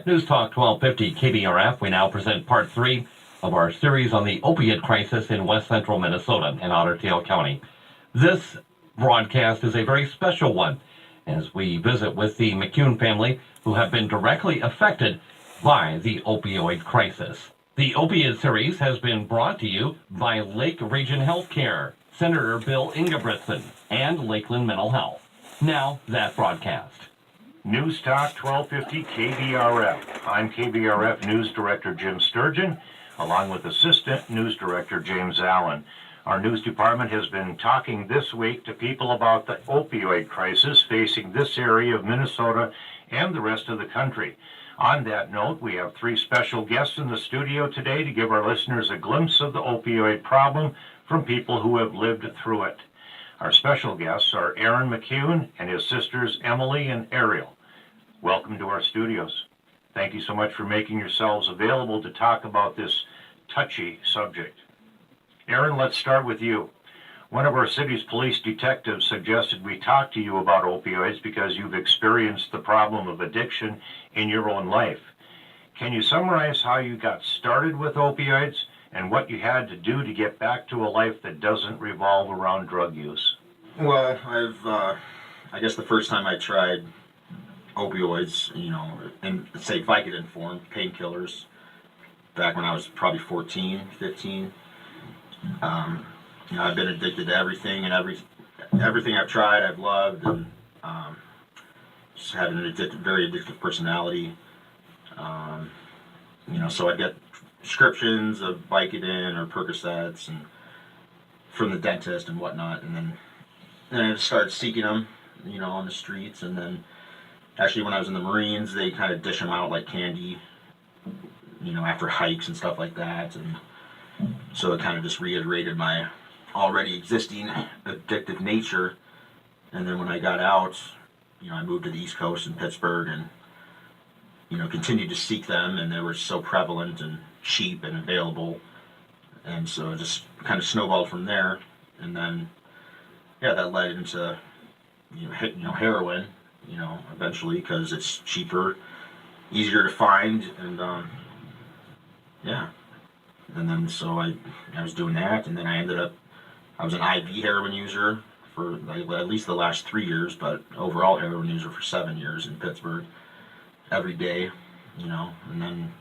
News Talk 1250 KBRF. We now present part 3 of our series on the opioid crisis in west central Minnesota and Otter Tail County. This broadcast is a very special one as we visit with the McCune family who have been directly affected by the opioid crisis. The opioid series has been brought to you by Lake Region Healthcare, Senator Bill Ingebrigtsen, and Lakeland Mental Health. Now, that broadcast. News Talk 1250 KBRF. I'm KBRF News Director Jim Sturgeon, along with Assistant News Director James Allen. Our news department has been talking this week to people about the opioid crisis facing this area of Minnesota and the rest of the country. On that note, we have 3 special guests in the studio today to give our listeners a glimpse of the opioid problem from people who have lived through it. Our special guests are Aaron McCune and his sisters Emily and Ariel. Welcome to our studios. Thank you so much for making yourselves available to talk about this touchy subject. Aaron, let's start with you. One of our city's police detectives suggested we talk to you about opioids because you've experienced the problem of addiction in your own life. Can you summarize how you got started with opioids and what you had to do to get back to a life that doesn't revolve around drug use? Well, I guess the first time I tried opioids, in, say, Vicodin form, painkillers, back when I was probably 14, 15. I've been addicted to everything, and everything I've tried, I've loved, and just had an very addictive personality. So I'd get prescriptions of Vicodin or Percocets and from the dentist and whatnot, and then I just started seeking them, on the streets. And then actually when I was in the Marines, they kind of dish them out like candy, after hikes and stuff like that. And so it kind of just reiterated my already existing addictive nature. And then when I got out, I moved to the East Coast in Pittsburgh and, continued to seek them, and they were so prevalent and cheap and available. And so it just kind of snowballed from there. And then, that led into, heroin, eventually, because it's cheaper, easier to find, and, And then so I was doing that, and then I was an IV heroin user for at least the last 3 years, but overall heroin user for 7 years in Pittsburgh, every day, and then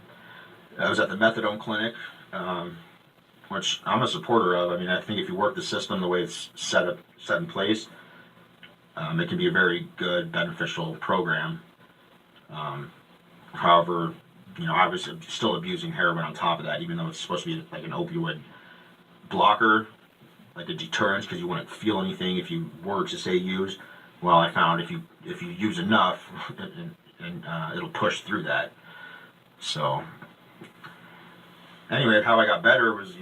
I was at the methadone clinic, which I'm a supporter of. I mean, I think if you work the system the way it's set in place, it can be a very good, beneficial program. However, I was still abusing heroin on top of that, even though it's supposed to be like an opioid blocker, like a deterrent, because you wouldn't feel anything if you were to say use. Well, I found if you use enough, and it'll push through that. So anyway, how I got better was,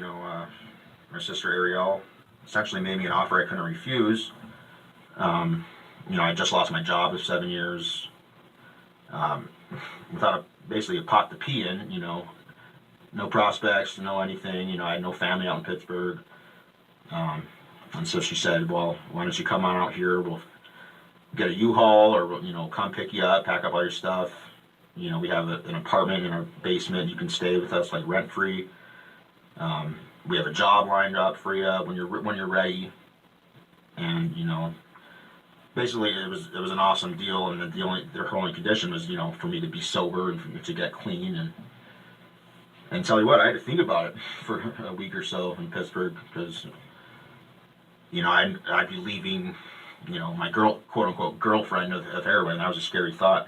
my sister Ariel essentially made me an offer I couldn't refuse. I just lost my job of 7 years, without basically a pot to pee in, no prospects, no anything, I had no family out in Pittsburgh. And so she said, well, why don't you come on out here, we'll get a U-Haul, or, come pick you up, pack up all your stuff. We have an apartment in our basement, you can stay with us, like, rent-free. We have a job lined up for you when you're ready. And, basically it was an awesome deal, and their only condition was, for me to be sober and for me to get clean. And tell you what, I had to think about it for a week or so in Pittsburgh, because, I'd be leaving, my quote unquote girlfriend of heroin. That was a scary thought.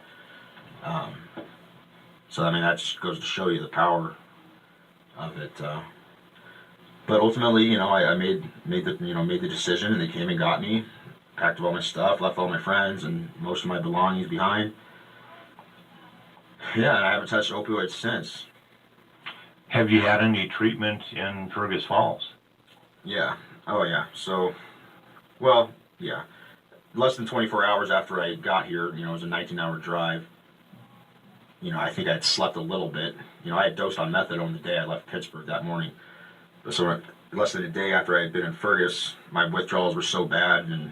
So I mean, that just goes to show you the power of it. But ultimately, I made the decision, and they came and got me, packed up all my stuff, left all my friends and most of my belongings behind. Yeah, and I haven't touched opioids since. Have you had any treatment in Fergus Falls? Yeah. Oh, yeah. So, well, yeah. Less than 24 hours after I got here, it was a 19-hour drive. I think I'd slept a little bit. I had dosed on methadone the day I left Pittsburgh that morning. So less than a day after I had been in Fergus, my withdrawals were so bad, and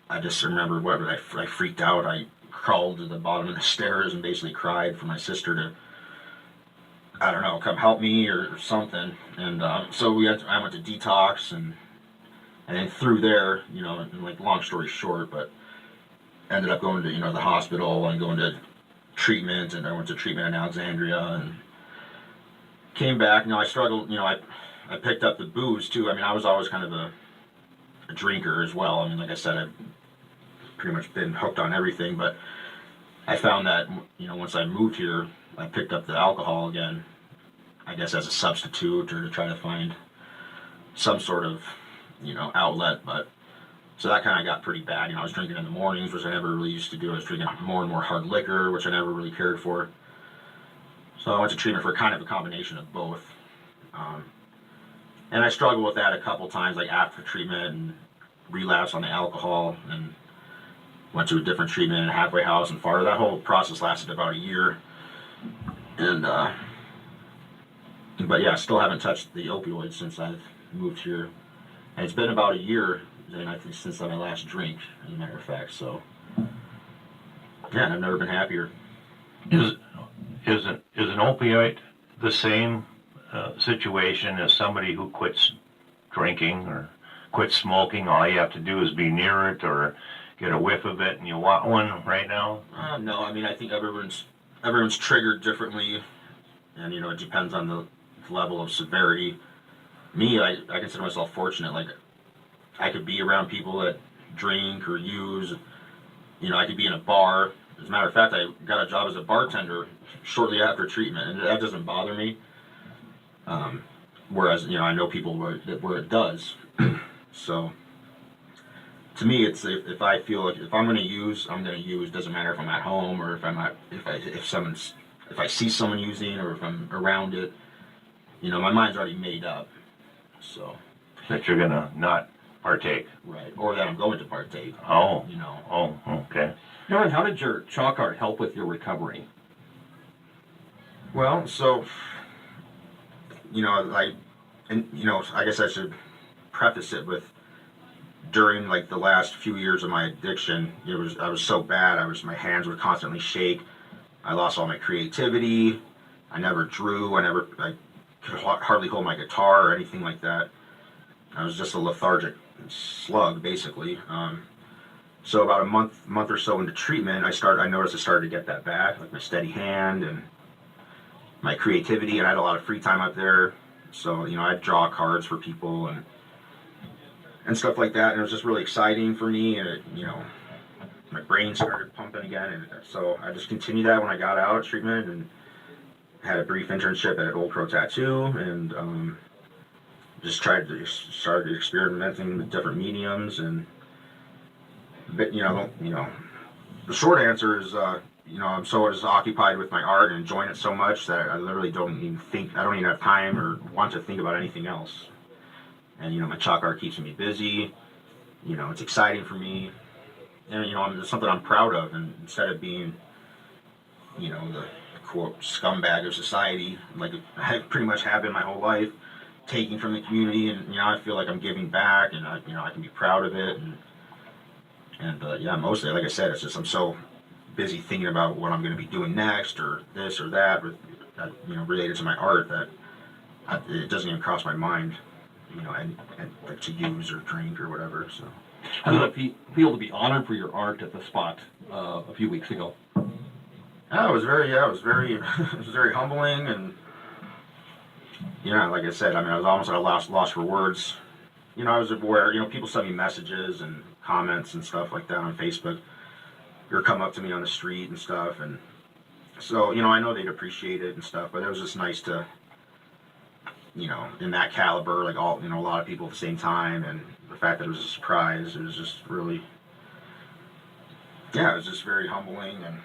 I just remember I freaked out. I crawled to the bottom of the stairs and basically cried for my sister to, I don't know, come help me or something. And so I went to detox, and then through there, and like long story short, but ended up going to the hospital and going to treatment, and I went to treatment in Alexandria and came back. I struggled. I picked up the booze too. I mean, I was always kind of a drinker as well. I mean, like I said, I've pretty much been hooked on everything, but I found that once I moved here, I picked up the alcohol again, I guess as a substitute or to try to find some sort of outlet. But so that kind of got pretty bad. I was drinking in the mornings, which I never really used to do. I was drinking more and more hard liquor, which I never really cared for. So I went to treatment for kind of a combination of both. And I struggled with that a couple times, like after treatment, and relapsed on the alcohol, and went to a different treatment in a halfway house in Florida. That whole process lasted about a year. And, but yeah, I still haven't touched the opioids since I've moved here. And it's been about a year, I think, since my last drink, as a matter of fact. So, yeah, and I've never been happier. Is an opioid the same situation as somebody who quits drinking or quits smoking? All you have to do is be near it or get a whiff of it, and you want one right now? No, I mean, I think everyone's triggered differently, and it depends on the level of severity. Me, I consider myself fortunate. Like, I could be around people that drink or use. I could be in a bar. As a matter of fact, I got a job as a bartender shortly after treatment, and that doesn't bother me. Whereas, I know people where it does. So, to me, it's if I feel like if I'm going to use, I'm going to use. Doesn't matter if I'm at home or if I see someone using or if I'm around it. My mind's already made up. So. That you're gonna not partake. Right, or that I'm going to partake. Oh. Oh, okay. Aaron, how did your chalk art help with your recovery? Well, so, I guess I should preface it with, during like the last few years of my addiction, I was so bad. My hands would constantly shake. I lost all my creativity. I never drew. I could hardly hold my guitar or anything like that. I was just a lethargic slug, basically. So about a month or so into treatment, I noticed I started to get that back, like my steady hand and my creativity, and I had a lot of free time up there. So, I'd draw cards for people and stuff like that, and it was just really exciting for me, and my brain started pumping again, and so I just continued that when I got out of treatment, and had a brief internship at Old Crow Tattoo, and just started experimenting with different mediums, and the short answer is I'm so just occupied with my art and enjoying it so much that I literally don't even have time or want to think about anything else. And my chalk art keeps me busy. It's exciting for me, and it's something I'm proud of. And instead of being the quote scumbag of society, like I pretty much have been my whole life, taking from the community, and I feel like I'm giving back, and I can be proud of it, and yeah, mostly, like I said, it's just I'm so busy thinking about what I'm going to be doing next, or this or that, related to my art, that it doesn't even cross my mind, and like to use or drink or whatever. So, How did it feel to be honored for your art at the spot a few weeks ago? it was very, it was very humbling, and like I said, I mean, I was almost at a loss for words. I was aware, people send me messages and comments and stuff like that on Facebook, or come up to me on the street and stuff, and so, I know they'd appreciate it and stuff, but it was just nice to, in that caliber, like all, a lot of people at the same time, and the fact that it was a surprise, it was just really, it was just very humbling, and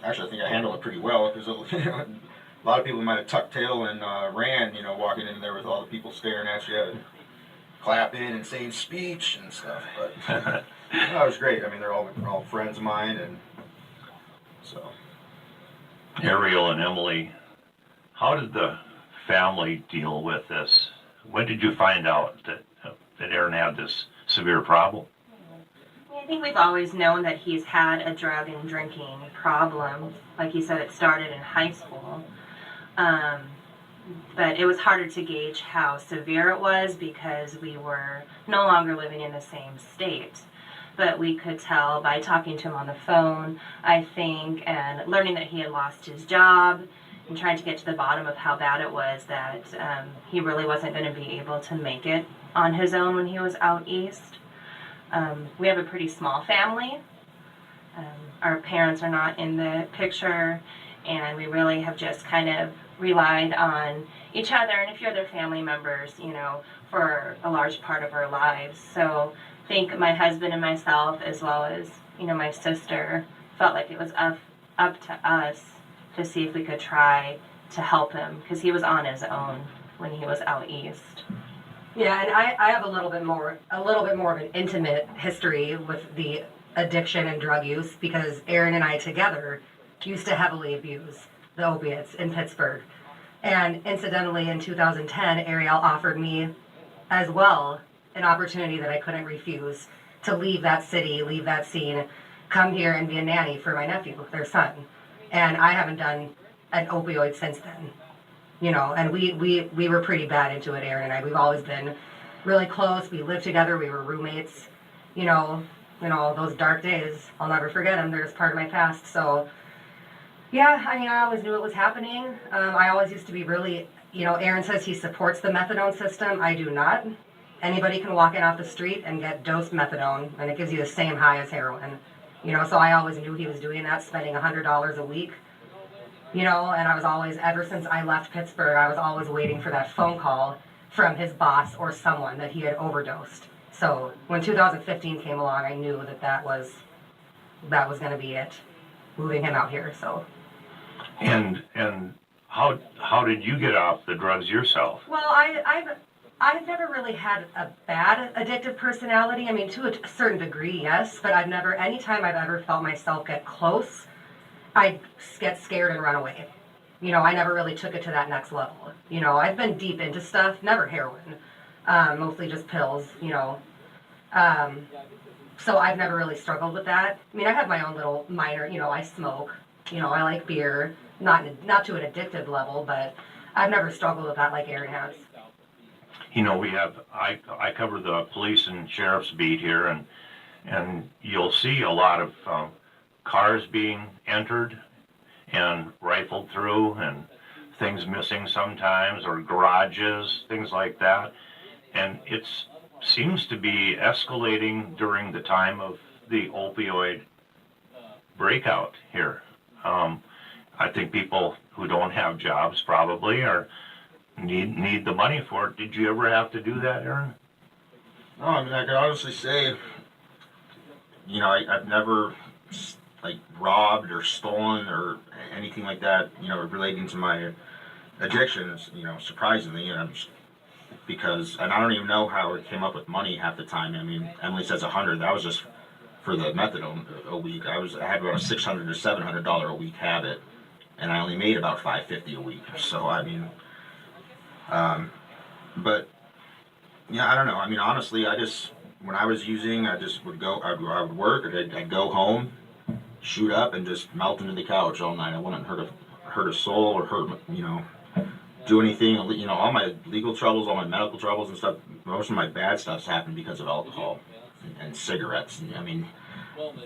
actually I think I handled it pretty well, because a lot of people might have tucked tail and ran, walking in there with all the people staring at you, and clapping and saying speech and stuff, but it was great. I mean, they're all friends of mine, and so. Ariel and Emily, how did the family deal with this? When did you find out that Aaron had this severe problem? think we've always known that he's had a drug and drinking problem. Like you said, it started in high school. But it was harder to gauge how severe it was because we were no longer living in the same state. But we could tell by talking to him on the phone, I think, and learning that he had lost his job and trying to get to the bottom of how bad it was, that he really wasn't going to be able to make it on his own when he was out east. We have a pretty small family. Our parents are not in the picture, and we really have just kind of relied on each other and a few other family members, for a large part of our lives. So I think my husband and myself, as well as, my sister, felt like it was up to us to see if we could try to help him, because he was on his own when he was out east. Yeah, and I have a little bit more of an intimate history with the addiction and drug use, because Aaron and I together used to heavily abuse the opiates in Pittsburgh. And incidentally, in 2010, Ariel offered me as well an opportunity that I couldn't refuse to leave that city, leave that scene, come here and be a nanny for my nephew, their son. And I haven't done an opioid since then. And we were pretty bad into it, Aaron and I. We've always been really close. We lived together. We were roommates. Those dark days, I'll never forget them. They're just part of my past. So, yeah, I always knew it was happening. I always used to be really, Aaron says he supports the methadone system. I do not. Anybody can walk in off the street and get dosed methadone, and it gives you the same high as heroin. So I always knew he was doing that, spending $100 a week. And I was always, ever since I left Pittsburgh, I was always waiting for that phone call from his boss or someone that he had overdosed. So when 2015 came along, I knew that was going to be it, moving him out here. So. And how did you get off the drugs yourself? Well, I've never really had a bad addictive personality. I mean, to a certain degree, yes, but anytime I've ever felt myself get close, I get scared and run away. I never really took it to that next level. I've been deep into stuff, never heroin, mostly just pills, so I've never really struggled with that. I mean, I have my own little minor, I smoke, I like beer, not to an addictive level, but I've never struggled with that like Aaron has. I cover the police and sheriff's beat here, and you'll see a lot of cars being entered and rifled through, and things missing sometimes, or garages, things like that. And it seems to be escalating during the time of the opioid breakout here. I think people who don't have jobs probably need the money for it. Did you ever have to do that, Aaron? No, I mean, I could honestly say, I've never robbed or stolen or anything like that, relating to my addictions, surprisingly, because, and I don't even know how it came up with money half the time. I mean, Emily says 100. That was just for the methadone a week. I had about a $600 to $700 a week habit, and I only made about $550 a week. So I mean, but yeah, I don't know. I mean, honestly, when I was using, I just would go. I would work, or I'd go home, shoot up, and just melt into the couch all night. I wouldn't hurt a soul or do anything. All my legal troubles, all my medical troubles and stuff, most of my bad stuff's happened because of alcohol and cigarettes. And, I mean,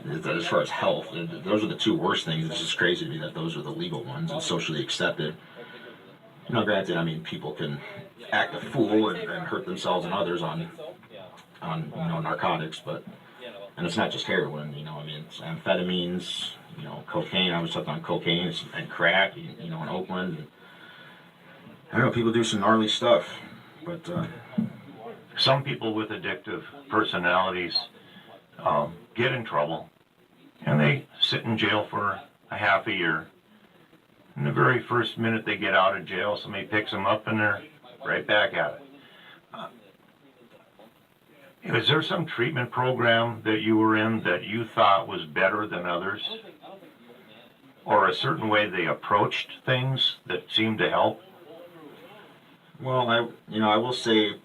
as far as health, those are the two worst things. It's just crazy to me that those are the legal ones and socially accepted. Granted, I mean, people can act a fool and hurt themselves and others on narcotics, and it's not just heroin. I mean, it's amphetamines, cocaine. I was hooked on cocaine and crack, in Oakland. And, I don't know, people do some gnarly stuff, but some people with addictive personalities get in trouble, and they sit in jail for a half a year. And the very first minute they get out of jail, somebody picks them up and they're right back at it. Is there some treatment program that you were in that you thought was better than others? Or a certain way they approached things that seemed to help? Well, I will say,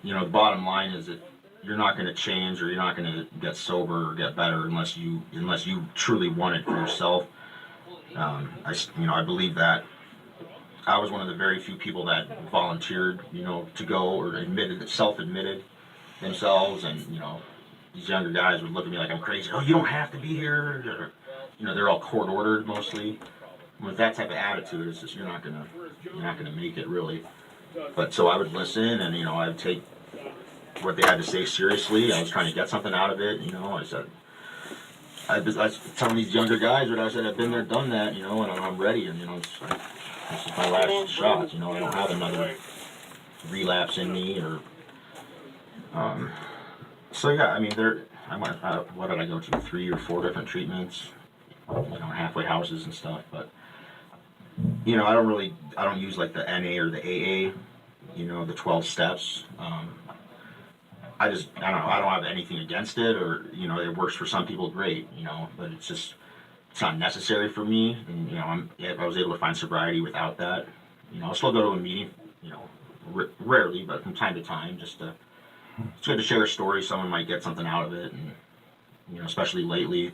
the bottom line is that, you're not going to change or you're not going to get sober or get better unless you truly want it for yourself. I believe that I was one of the very few people that volunteered, to go or self-admitted themselves, and these younger guys would look at me like I'm crazy. Oh, you don't have to be here. Or, they're all court ordered mostly. With that type of attitude, it's just you're not gonna make it really. But so I would listen, and I would take what they had to say seriously. I was trying to get something out of it. I was telling these younger guys what I said. I've been there, done that. And I'm ready. And this is my last shot. I don't have another relapse in me or. So yeah, I mean, I went. What did I go to? 3 or 4 different treatments. Halfway houses and stuff. But I don't use like the NA or the AA. The 12 steps. I don't know. I don't have anything against it, or it works for some people, great. But it's not necessary for me. And I was able to find sobriety without that. I'll still go to a meeting. Rarely, but from time to time, it's good to share a story. Someone might get something out of it, and especially lately.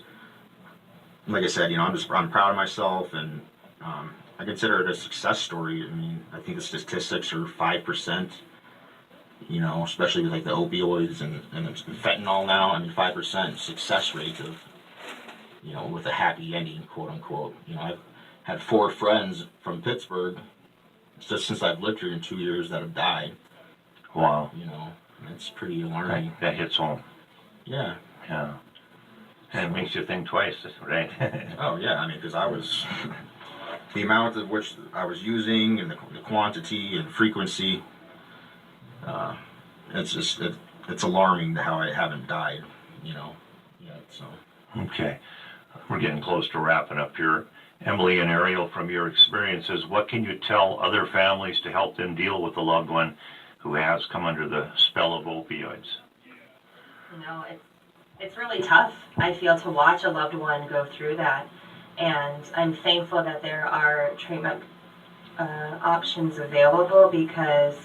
Like I said, I'm proud of myself, and I consider it a success story. I mean, I think the statistics are 5%. Especially with like the opioids and fentanyl now. I mean, 5% success rate of, with a happy ending, quote unquote. I've had 4 friends from Pittsburgh just since I've lived here in 2 years that have died. Wow. It's pretty alarming. That hits home. Yeah. Yeah. And it makes you think twice, right? Oh yeah, I mean, because I was the amount of which I was using and the quantity and frequency. It's alarming how I haven't died, yet. So. Okay. We're getting close to wrapping up here. Emily and Ariel, from your experiences, what can you tell other families to help them deal with a loved one who has come under the spell of opioids? It's really tough, I feel, to watch a loved one go through that. And I'm thankful that there are treatment options available, because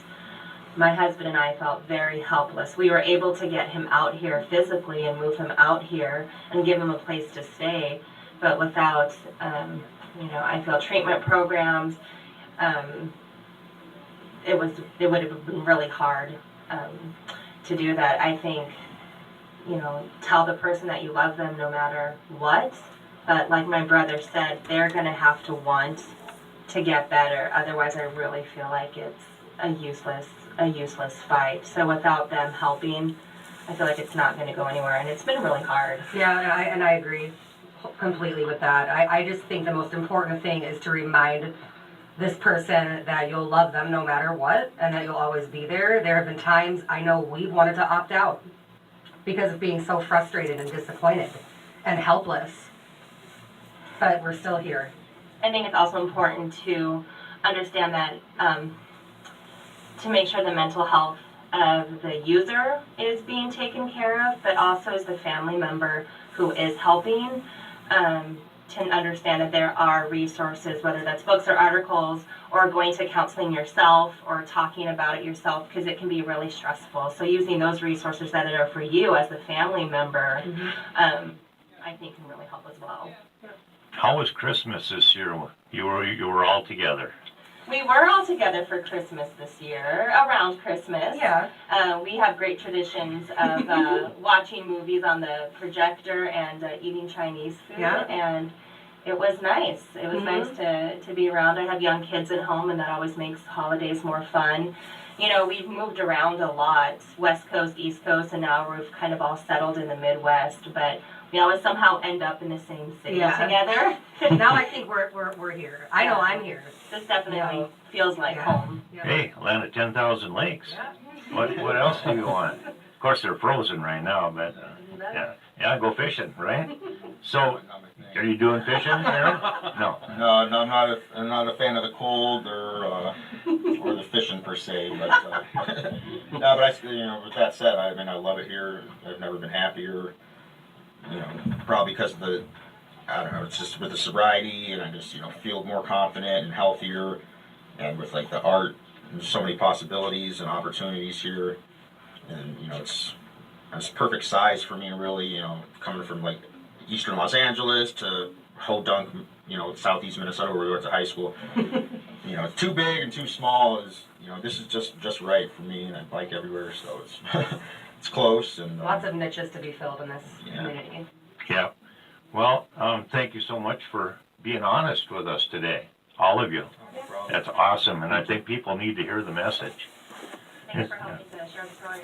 my husband and I felt very helpless. We were able to get him out here physically and move him out here and give him a place to stay, but without, I feel treatment programs, it would have been really hard to do that. I think, tell the person that you love them no matter what, but like my brother said, they're going to have to want to get better. Otherwise, I really feel like it's a useless fight. So without them helping, I feel like it's not going to go anywhere, and it's been really hard. Yeah, and I agree completely with that. I just think the most important thing is to remind this person that you'll love them no matter what, and that you'll always be there. There have been times I know we've wanted to opt out because of being so frustrated and disappointed and helpless, but we're still here. I think it's also important to understand that to make sure the mental health of the user is being taken care of, but also as the family member who is helping, to understand that there are resources, whether that's books or articles, or going to counseling yourself, or talking about it yourself, because it can be really stressful. So using those resources that are for you as the family member, I think can really help as well. How was Christmas this year? You were all together. We were all together for Christmas this year, around Christmas. Yeah. We have great traditions of watching movies on the projector and eating Chinese food. Yeah. And it was nice. It was nice to be around. I have young kids at home, and that always makes holidays more fun. We've moved around a lot, West Coast, East Coast, and now we've kind of all settled in the Midwest. But we always somehow end up in the same city together. Now I think we're here. I know I'm here. This definitely feels like home. Yeah. Hey, land of 10,000 lakes. What else do you want? Of course, they're frozen right now, but yeah, go fishing, right? So, are you doing fishing, Aaron? No. No, I'm not a fan of the cold or the fishing per se. But no, but with that said, I love it here. I've never been happier. Probably because of it's just with the sobriety, and I just feel more confident and healthier, and with like the art, there's so many possibilities and opportunities here, and It's perfect size for me, really. You know, coming from like eastern Los Angeles to Hodunk, you know, southeast Minnesota, where we went to high school. You know, too big and too small is, you know, this is just right for me, and I bike everywhere, so it's it's close and Lots of niches to be filled in this Yeah. community. Yeah. Well, thank you so much for being honest with us today, all of you. no problem. That's awesome, and I think people need to hear the message. Thanks for helping to share the story.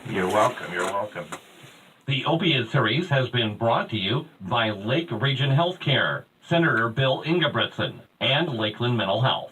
You're welcome. You're welcome. The Opioid series has been brought to you by Lake Region Healthcare, Senator Bill Ingebrigtsen, and Lakeland Mental Health.